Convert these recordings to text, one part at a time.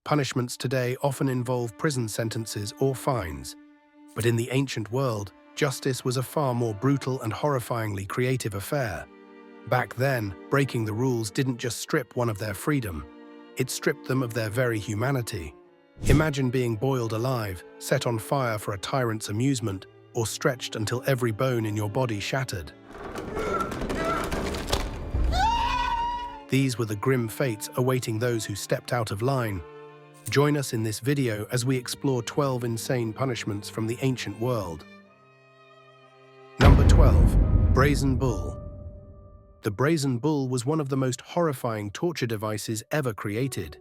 Punishments today often involve prison sentences or fines. But in the ancient world, justice was a far more brutal and horrifyingly creative affair. Back then, breaking the rules didn't just strip one of their freedom, it stripped them of their very humanity. Imagine being boiled alive, set on fire for a tyrant's amusement, or stretched until every bone in your body shattered. These were the grim fates awaiting those who stepped out of line. Join us in this video as we explore 12 insane punishments from the ancient world. Number 12. Brazen Bull. The brazen bull was one of the most horrifying torture devices ever created.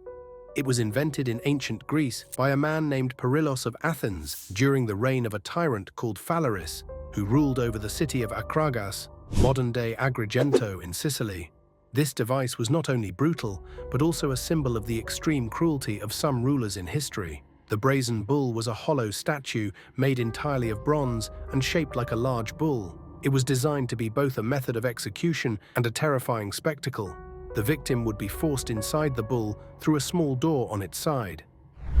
It was invented in ancient Greece by a man named Perillos of Athens during the reign of a tyrant called Phalaris, who ruled over the city of Akragas, modern-day Agrigento in Sicily. This device was not only brutal, but also a symbol of the extreme cruelty of some rulers in history. The brazen bull was a hollow statue made entirely of bronze and shaped like a large bull. It was designed to be both a method of execution and a terrifying spectacle. The victim would be forced inside the bull through a small door on its side.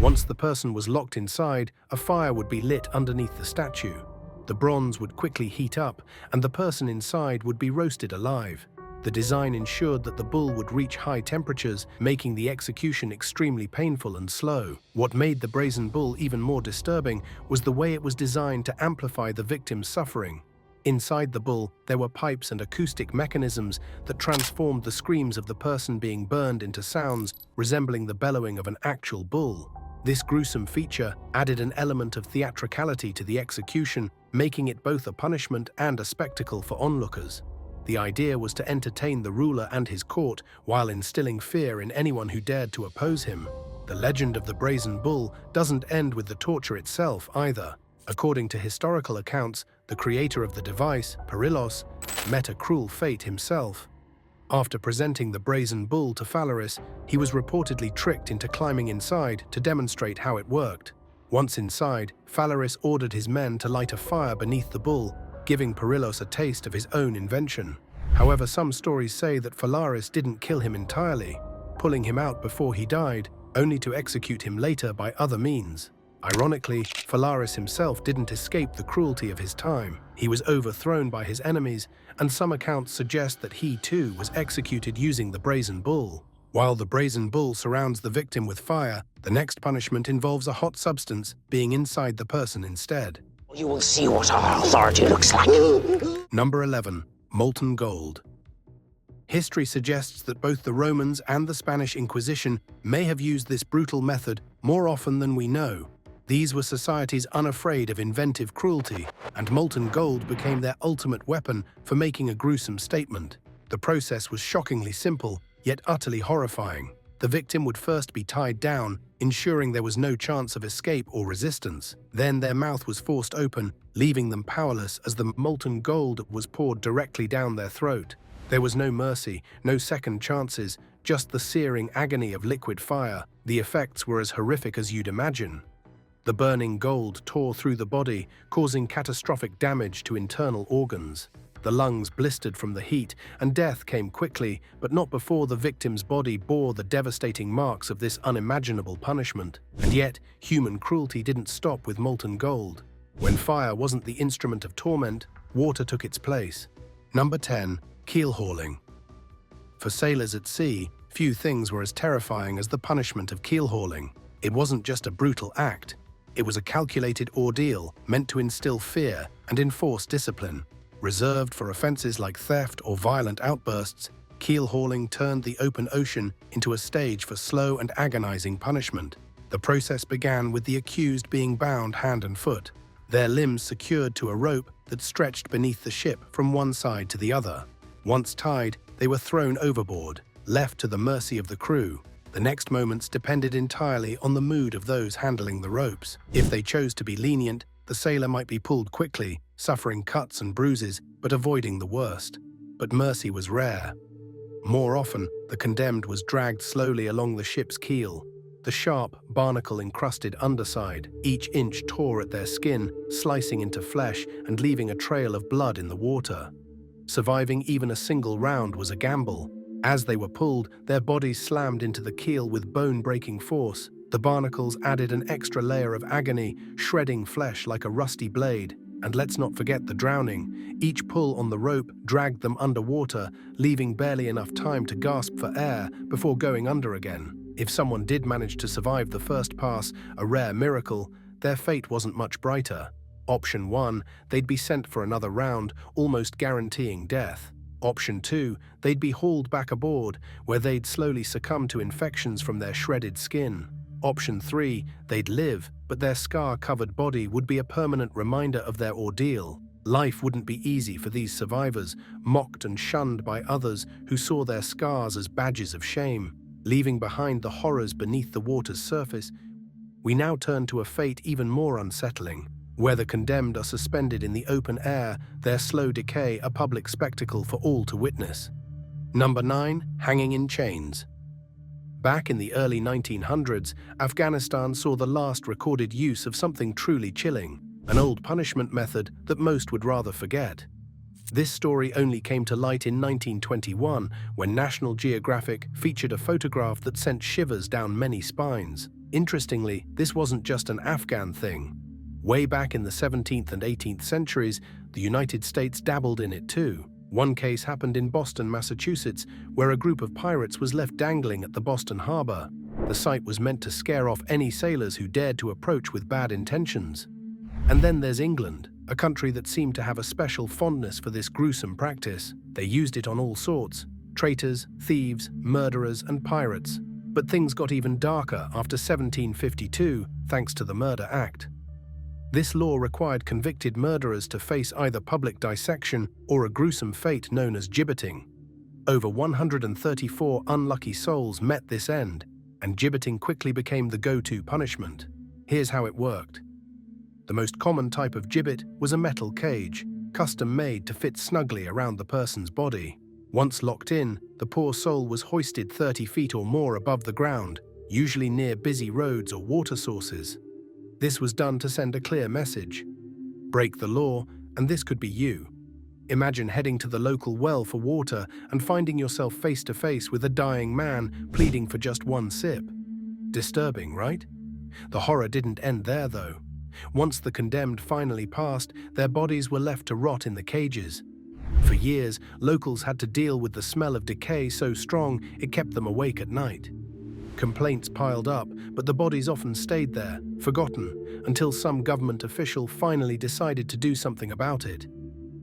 Once the person was locked inside, a fire would be lit underneath the statue. The bronze would quickly heat up, and the person inside would be roasted alive. The design ensured that the bull would reach high temperatures, making the execution extremely painful and slow. What made the brazen bull even more disturbing was the way it was designed to amplify the victim's suffering. Inside the bull, there were pipes and acoustic mechanisms that transformed the screams of the person being burned into sounds resembling the bellowing of an actual bull. This gruesome feature added an element of theatricality to the execution, making it both a punishment and a spectacle for onlookers. The idea was to entertain the ruler and his court while instilling fear in anyone who dared to oppose him. The legend of the brazen bull doesn't end with the torture itself either. According to historical accounts, the creator of the device, Perillos, met a cruel fate himself. After presenting the brazen bull to Phalaris, he was reportedly tricked into climbing inside to demonstrate how it worked. Once inside, Phalaris ordered his men to light a fire beneath the bull, giving Perillos a taste of his own invention. However, some stories say that Phalaris didn't kill him entirely, pulling him out before he died, only to execute him later by other means. Ironically, Phalaris himself didn't escape the cruelty of his time. He was overthrown by his enemies, and some accounts suggest that he too was executed using the brazen bull. While the brazen bull surrounds the victim with fire, the next punishment involves a hot substance being inside the person instead. You will see what our authority looks like. Number 11. Molten gold. History suggests that both the Romans and the Spanish Inquisition may have used this brutal method more often than we know. These were societies unafraid of inventive cruelty, and molten gold became their ultimate weapon for making a gruesome statement. The process was shockingly simple, yet utterly horrifying. The victim would first be tied down, ensuring there was no chance of escape or resistance. Then their mouth was forced open, leaving them powerless as the molten gold was poured directly down their throat. There was no mercy, no second chances, just the searing agony of liquid fire. The effects were as horrific as you'd imagine. The burning gold tore through the body, causing catastrophic damage to internal organs. The lungs blistered from the heat, and death came quickly, but not before the victim's body bore the devastating marks of this unimaginable punishment. And yet, human cruelty didn't stop with molten gold. When fire wasn't the instrument of torment, water took its place. Number 10. Keelhauling. For sailors at sea, few things were as terrifying as the punishment of keelhauling. It wasn't just a brutal act. It was a calculated ordeal meant to instill fear and enforce discipline. Reserved for offenses like theft or violent outbursts, keelhauling turned the open ocean into a stage for slow and agonizing punishment. The process began with the accused being bound hand and foot, their limbs secured to a rope that stretched beneath the ship from one side to the other. Once tied, they were thrown overboard, left to the mercy of the crew. The next moments depended entirely on the mood of those handling the ropes. If they chose to be lenient, the sailor might be pulled quickly, suffering cuts and bruises, but avoiding the worst. But mercy was rare. More often, the condemned was dragged slowly along the ship's keel. The sharp, barnacle-encrusted underside, each inch tore at their skin, slicing into flesh and leaving a trail of blood in the water. Surviving even a single round was a gamble. As they were pulled, their bodies slammed into the keel with bone-breaking force. The The barnacles added an extra layer of agony, shredding flesh like a rusty blade. And let's not forget the drowning. Each pull on the rope dragged them underwater, leaving barely enough time to gasp for air before going under again. If someone did manage to survive the first pass, a rare miracle, their fate wasn't much brighter. Option 1, they'd be sent for another round, almost guaranteeing death. Option 2, they'd be hauled back aboard, where they'd slowly succumb to infections from their shredded skin. Option 3, they'd live, but their scar-covered body would be a permanent reminder of their ordeal. Life wouldn't be easy for these survivors, mocked and shunned by others who saw their scars as badges of shame. Leaving behind the horrors beneath the water's surface, we now turn to a fate even more unsettling, where the condemned are suspended in the open air, their slow decay a public spectacle for all to witness. Number 9, hanging in chains. Back in the early 1900s, Afghanistan saw the last recorded use of something truly chilling, an old punishment method that most would rather forget. This story only came to light in 1921 when National Geographic featured a photograph that sent shivers down many spines. Interestingly, this wasn't just an Afghan thing. Way back in the 17th and 18th centuries, the United States dabbled in it too. One case happened in Boston, Massachusetts, where a group of pirates was left dangling at the Boston harbor. The sight was meant to scare off any sailors who dared to approach with bad intentions. And then there's England, a country that seemed to have a special fondness for this gruesome practice. They used it on all sorts: traitors, thieves, murderers, and pirates. But things got even darker after 1752, thanks to the Murder Act. This law required convicted murderers to face either public dissection or a gruesome fate known as gibbeting. Over 134 unlucky souls met this end, and gibbeting quickly became the go-to punishment. Here's how it worked. The most common type of gibbet was a metal cage, custom-made to fit snugly around the person's body. Once locked in, the poor soul was hoisted 30 feet or more above the ground, usually near busy roads or water sources. This was done to send a clear message. Break the law, and this could be you. Imagine heading to the local well for water and finding yourself face to face with a dying man pleading for just one sip. Disturbing, right? The horror didn't end there, though. Once the condemned finally passed, their bodies were left to rot in the cages. For years, locals had to deal with the smell of decay so strong it kept them awake at night. Complaints piled up, but the bodies often stayed there, forgotten, until some government official finally decided to do something about it.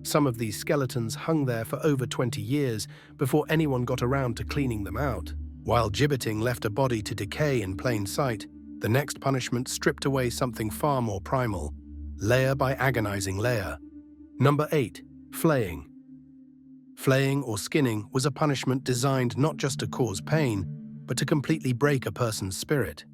Some of these skeletons hung there for over 20 years before anyone got around to cleaning them out. While gibbeting left a body to decay in plain sight, the next punishment stripped away something far more primal, layer by agonizing layer. Number 8, flaying. Flaying or skinning was a punishment designed not just to cause pain, but to completely break a person's spirit.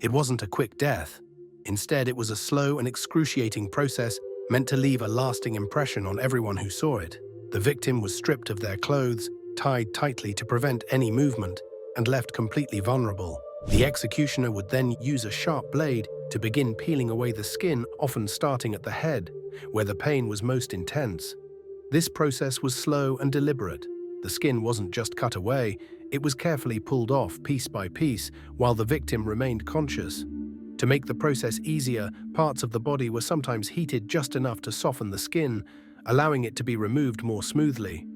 It wasn't a quick death. Instead, it was a slow and excruciating process meant to leave a lasting impression on everyone who saw it. The victim was stripped of their clothes, tied tightly to prevent any movement, and left completely vulnerable. The executioner would then use a sharp blade to begin peeling away the skin, often starting at the head, where the pain was most intense. This process was slow and deliberate. The skin wasn't just cut away, it was carefully pulled off piece by piece while the victim remained conscious. To make the process easier, parts of the body were sometimes heated just enough to soften the skin, allowing it to be removed more smoothly.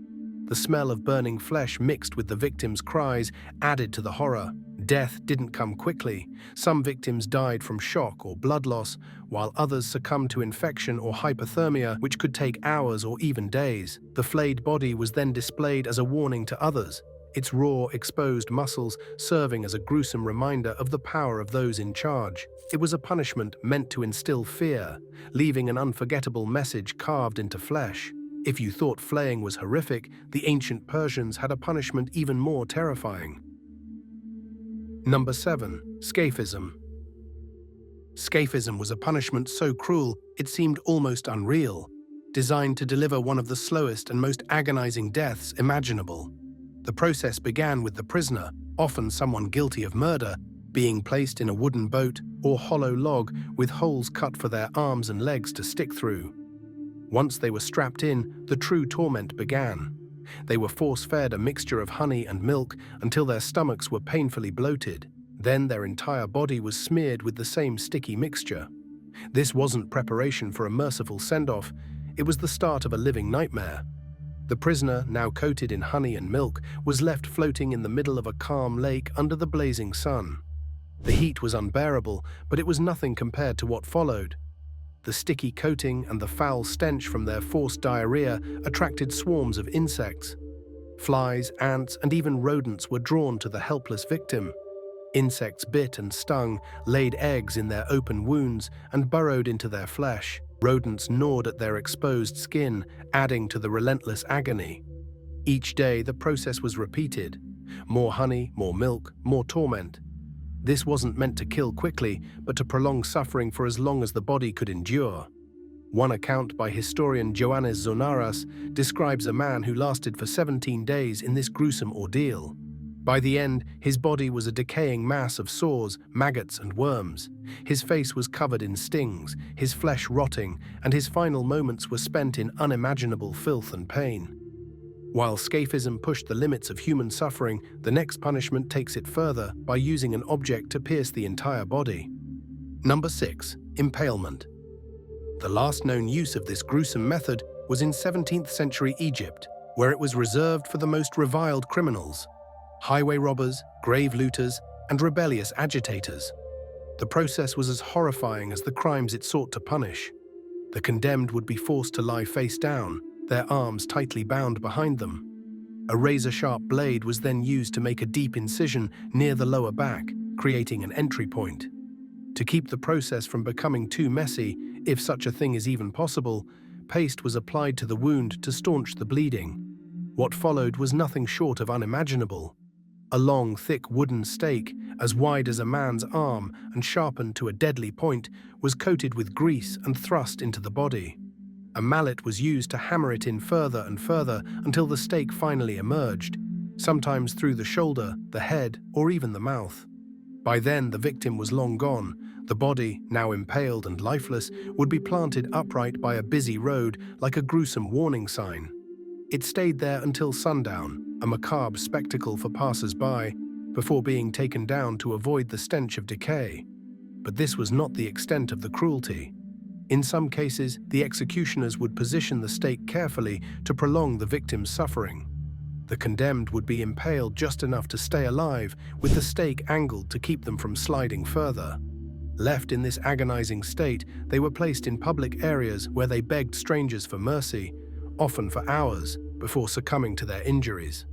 The smell of burning flesh mixed with the victim's cries added to the horror. Death didn't come quickly. Some victims died from shock or blood loss, while others succumbed to infection or hypothermia, which could take hours or even days. The flayed body was then displayed as a warning to others, its raw, exposed muscles serving as a gruesome reminder of the power of those in charge. It was a punishment meant to instill fear, leaving an unforgettable message carved into flesh. If you thought flaying was horrific, the ancient Persians had a punishment even more terrifying. Number 7, Scaphism. Scaphism was a punishment so cruel it seemed almost unreal, designed to deliver one of the slowest and most agonizing deaths imaginable. The process began with the prisoner, often someone guilty of murder, being placed in a wooden boat or hollow log with holes cut for their arms and legs to stick through. Once they were strapped in, the true torment began. They were force-fed a mixture of honey and milk until their stomachs were painfully bloated. Then their entire body was smeared with the same sticky mixture. This wasn't preparation for a merciful send-off, it was the start of a living nightmare. The prisoner, now coated in honey and milk, was left floating in the middle of a calm lake under the blazing sun. The heat was unbearable, but it was nothing compared to what followed. The sticky coating and the foul stench from their forced diarrhea attracted swarms of insects. Flies, ants, and even rodents were drawn to the helpless victim. Insects bit and stung, laid eggs in their open wounds, and burrowed into their flesh. Rodents gnawed at their exposed skin, adding to the relentless agony. Each day, the process was repeated. More honey, more milk, more torment. This wasn't meant to kill quickly, but to prolong suffering for as long as the body could endure. One account by historian Joannes Zonaras describes a man who lasted for 17 days in this gruesome ordeal. By the end, his body was a decaying mass of sores, maggots, and worms. His face was covered in stings, his flesh rotting, and his final moments were spent in unimaginable filth and pain. While Scaphism pushed the limits of human suffering, the next punishment takes it further by using an object to pierce the entire body. Number 6. Impalement. The last known use of this gruesome method was in 17th century Egypt, where it was reserved for the most reviled criminals: highway robbers, grave looters, and rebellious agitators. The process was as horrifying as the crimes it sought to punish. The condemned would be forced to lie face down, their arms tightly bound behind them. A razor-sharp blade was then used to make a deep incision near the lower back, creating an entry point. To keep the process from becoming too messy, if such a thing is even possible, paste was applied to the wound to staunch the bleeding. What followed was nothing short of unimaginable. A long, thick wooden stake, as wide as a man's arm and sharpened to a deadly point, was coated with grease and thrust into the body. A mallet was used to hammer it in further and further until the stake finally emerged, sometimes through the shoulder, the head, or even the mouth. By then, the victim was long gone. The body, now impaled and lifeless, would be planted upright by a busy road like a gruesome warning sign. It stayed there until sundown, a macabre spectacle for passers-by, before being taken down to avoid the stench of decay. But this was not the extent of the cruelty. In some cases, the executioners would position the stake carefully to prolong the victim's suffering. The condemned would be impaled just enough to stay alive, with the stake angled to keep them from sliding further. Left in this agonizing state, they were placed in public areas where they begged strangers for mercy, often for hours, before succumbing to their injuries.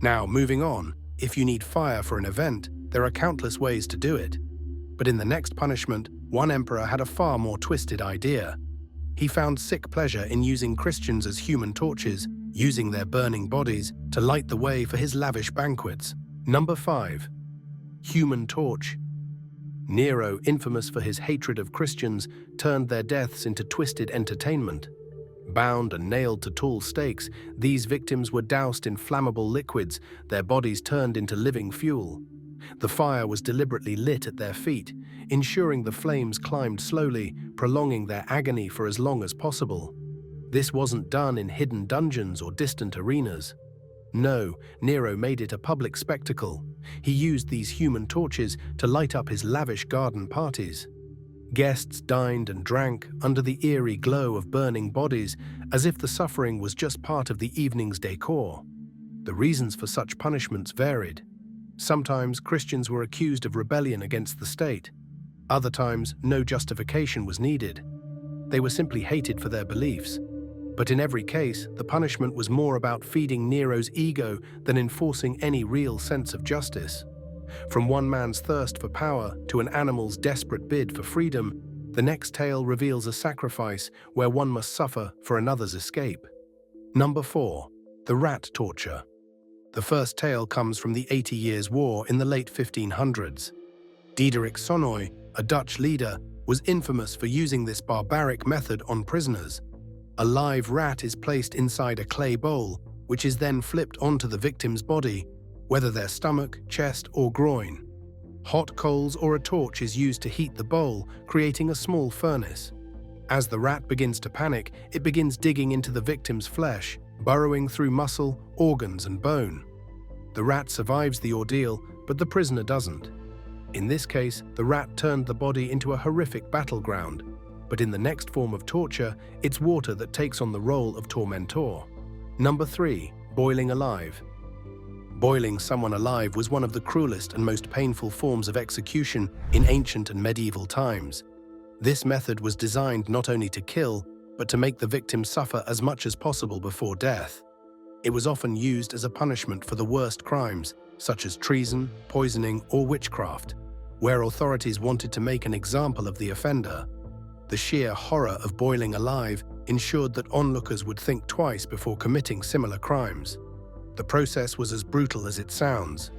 Now, moving on, if you need fire for an event, there are countless ways to do it. But in the next punishment, one emperor had a far more twisted idea. He found sick pleasure in using Christians as human torches, using their burning bodies to light the way for his lavish banquets. Number 5. Human torch. Nero, infamous for his hatred of Christians, turned their deaths into twisted entertainment. Bound and nailed to tall stakes, these victims were doused in flammable liquids, their bodies turned into living fuel. The fire was deliberately lit at their feet, ensuring the flames climbed slowly, prolonging their agony for as long as possible. This wasn't done in hidden dungeons or distant arenas. No, Nero made it a public spectacle. He used these human torches to light up his lavish garden parties. Guests dined and drank under the eerie glow of burning bodies, as if the suffering was just part of the evening's decor. The reasons for such punishments varied. Sometimes Christians were accused of rebellion against the state. Other times, no justification was needed. They were simply hated for their beliefs. But in every case, the punishment was more about feeding Nero's ego than enforcing any real sense of justice. From one man's thirst for power to an animal's desperate bid for freedom, the next tale reveals a sacrifice where one must suffer for another's escape. Number 4. The rat torture. The first tale comes from the 80 Years' War in the late 1500s. Diederik Sonoy, a Dutch leader, was infamous for using this barbaric method on prisoners. A live rat is placed inside a clay bowl, which is then flipped onto the victim's body, whether their stomach, chest, or groin. Hot coals or a torch is used to heat the bowl, creating a small furnace. As the rat begins to panic, it begins digging into the victim's flesh, burrowing through muscle, organs, and bone. The rat survives the ordeal, but the prisoner doesn't. In this case, the rat turned the body into a horrific battleground, but in the next form of torture, it's water that takes on the role of tormentor. Number 3. Boiling alive. Boiling someone alive was one of the cruelest and most painful forms of execution in ancient and medieval times. This method was designed not only to kill, but to make the victim suffer as much as possible before death. It was often used as a punishment for the worst crimes, such as treason, poisoning, or witchcraft, where authorities wanted to make an example of the offender. The sheer horror of boiling alive ensured that onlookers would think twice before committing similar crimes. The process was as brutal as it sounds.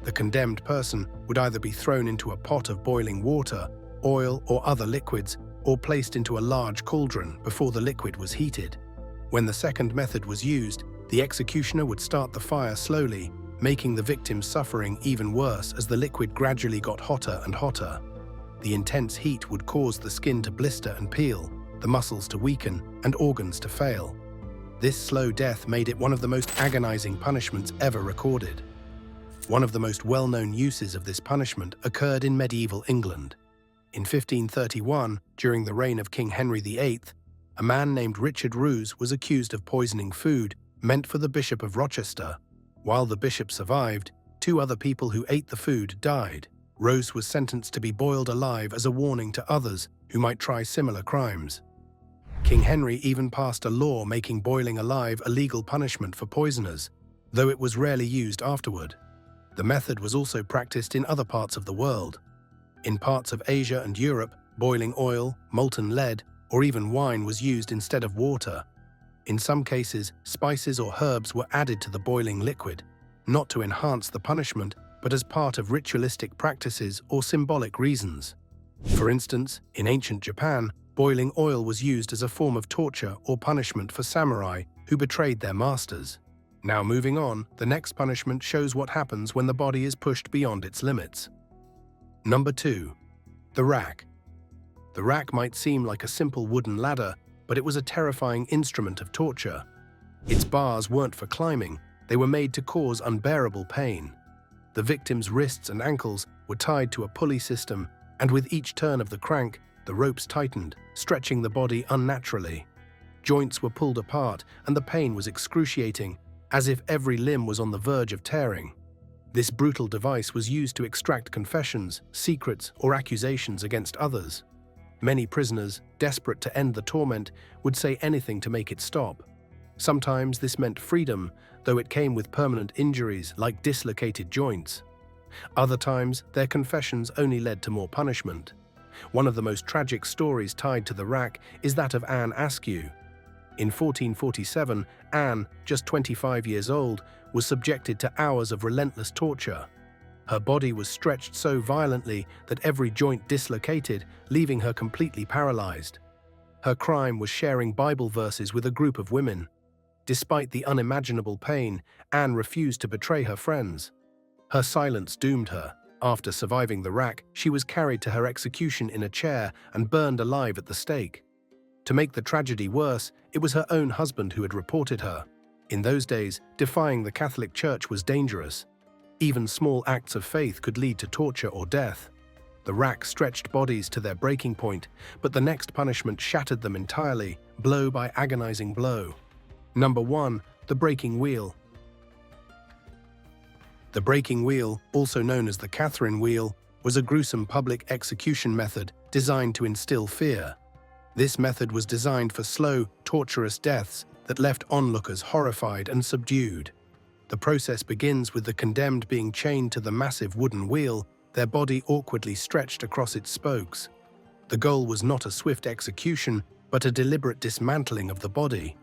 The condemned person would either be thrown into a pot of boiling water, oil, or other liquids, or placed into a large cauldron before the liquid was heated. When the second method was used, the executioner would start the fire slowly, making the victim's suffering even worse as the liquid gradually got hotter and hotter. The intense heat would cause the skin to blister and peel, the muscles to weaken, and organs to fail. This slow death made it one of the most agonizing punishments ever recorded. One of the most well-known uses of this punishment occurred in medieval England. In 1531, during the reign of King Henry VIII, a man named Richard Roos was accused of poisoning food meant for the Bishop of Rochester. While the bishop survived, 2 other people who ate the food died. Roos was sentenced to be boiled alive as a warning to others who might try similar crimes. King Henry even passed a law making boiling alive a legal punishment for poisoners, though it was rarely used afterward. The method was also practiced in other parts of the world. In parts of Asia and Europe, boiling oil, molten lead, or even wine was used instead of water. In some cases, spices or herbs were added to the boiling liquid, not to enhance the punishment, but as part of ritualistic practices or symbolic reasons. For instance, in ancient Japan, boiling oil was used as a form of torture or punishment for samurai who betrayed their masters. Now moving on, the next punishment shows what happens when the body is pushed beyond its limits. Number 2. The rack. The rack might seem like a simple wooden ladder, but it was a terrifying instrument of torture. Its bars weren't for climbing, they were made to cause unbearable pain. The victim's wrists and ankles were tied to a pulley system, and with each turn of the crank, the ropes tightened, stretching the body unnaturally. Joints were pulled apart, and the pain was excruciating, as if every limb was on the verge of tearing. This brutal device was used to extract confessions, secrets, or accusations against others. Many prisoners, desperate to end the torment, would say anything to make it stop. Sometimes this meant freedom, though it came with permanent injuries like dislocated joints. Other times, their confessions only led to more punishment. One of the most tragic stories tied to the rack is that of Anne Askew. In 1447, Anne, just 25 years old, was subjected to hours of relentless torture. Her body was stretched so violently that every joint dislocated, leaving her completely paralyzed. Her crime was sharing Bible verses with a group of women. Despite the unimaginable pain, Anne refused to betray her friends. Her silence doomed her. After surviving the rack, she was carried to her execution in a chair and burned alive at the stake. To make the tragedy worse, it was her own husband who had reported her. In those days, defying the Catholic Church was dangerous. Even small acts of faith could lead to torture or death. The rack stretched bodies to their breaking point, but the next punishment shattered them entirely, blow by agonizing blow. Number 1. The breaking wheel. The breaking wheel, also known as the Catherine wheel, was a gruesome public execution method designed to instill fear. This method was designed for slow, torturous deaths that left onlookers horrified and subdued. The process begins with the condemned being chained to the massive wooden wheel, their body awkwardly stretched across its spokes. The goal was not a swift execution, but a deliberate dismantling of the body.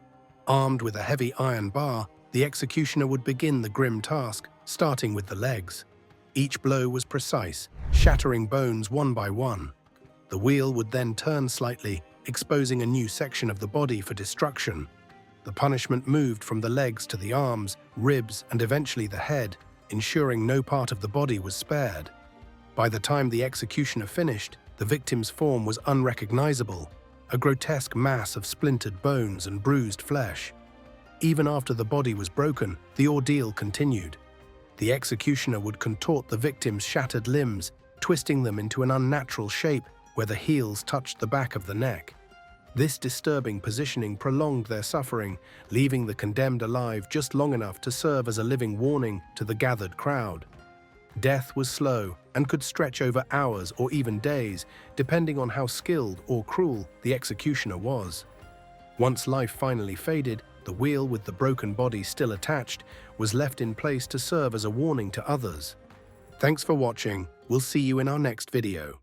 Armed with a heavy iron bar, the executioner would begin the grim task, starting with the legs. Each blow was precise, shattering bones one by one. The wheel would then turn slightly, exposing a new section of the body for destruction. The punishment moved from the legs to the arms, ribs, and eventually the head, ensuring no part of the body was spared. By the time the executioner finished, the victim's form was unrecognizable, a grotesque mass of splintered bones and bruised flesh. Even after the body was broken, the ordeal continued. The executioner would contort the victim's shattered limbs, twisting them into an unnatural shape where the heels touched the back of the neck. This disturbing positioning prolonged their suffering, leaving the condemned alive just long enough to serve as a living warning to the gathered crowd. Death was slow and could stretch over hours or even days, depending on how skilled or cruel the executioner was. Once life finally faded, the wheel with the broken body still attached was left in place to serve as a warning to others. Thanks for watching. We'll see you in our next video.